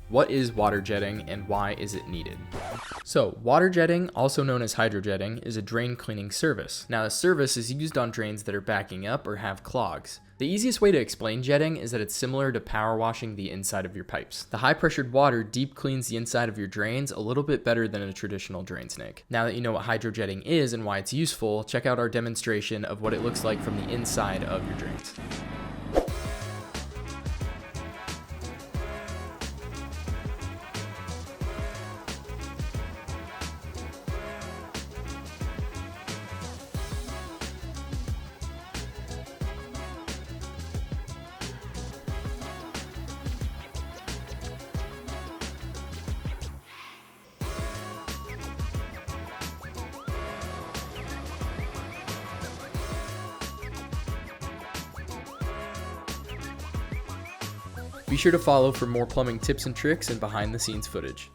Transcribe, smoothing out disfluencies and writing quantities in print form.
What is water jetting and why is it needed? So, water jetting, also known as hydrojetting, is a drain cleaning service. Now, this service is used on drains that are backing up or have clogs. The easiest way to explain jetting is that it's similar to power washing the inside of your pipes. The high-pressured water deep cleans the inside of your drains a little bit better than a traditional drain snake. Now that you know what hydrojetting is and why it's useful, check out our demonstration of what it looks like from the inside of your drains. Be sure to follow for more plumbing tips and tricks and behind the scenes footage.